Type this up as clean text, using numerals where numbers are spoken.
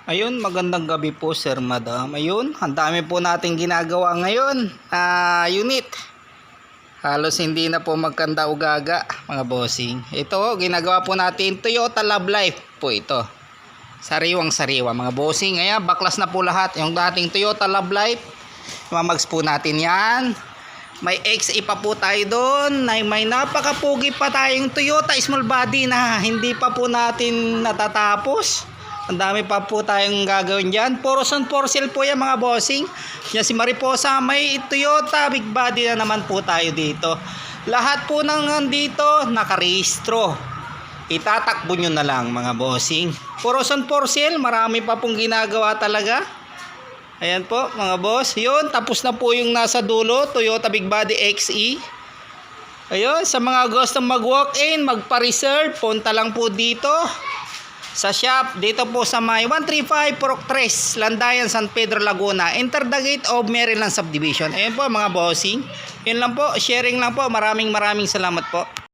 Ayun, magandang gabi po sir, madam. Ayun, ang dami po nating ginagawa ngayon. Unit. Halos hindi na po magkanda ugaga, mga bossing. Ito, ginagawa po natin Toyota Love Life po ito. Sariwang sariwa, mga bossing. Ayan, baklas na po lahat. Yung dating Toyota Love Life, mamags po natin yan. May XE pa po tayo doon. May napakapugi pa tayong Toyota small body na hindi pa po natin natatapos. Ang dami pa po tayong gagawin dyan. Poros on for sale po yan, mga bossing. Yan si Mariposa, may Toyota big body na naman po tayo dito. Lahat po nang nandito nakarehistro. Itatakbo nyo na lang, mga bossing. Poros on for sale, marami pa pong ginagawa talaga. Ayan po, mga boss. Yun, tapos na po yung nasa dulo, Toyota big body XE. Ayun, sa mga gustong mag-walk-in, magpa-reserve, punta lang po dito sa shop, dito po sa may 135 Purok 3, Landayan, San Pedro, Laguna. Enter the gate of Maryland Subdivision. Ayan po, mga bossing. Yun lang po, sharing lang po. Maraming salamat po.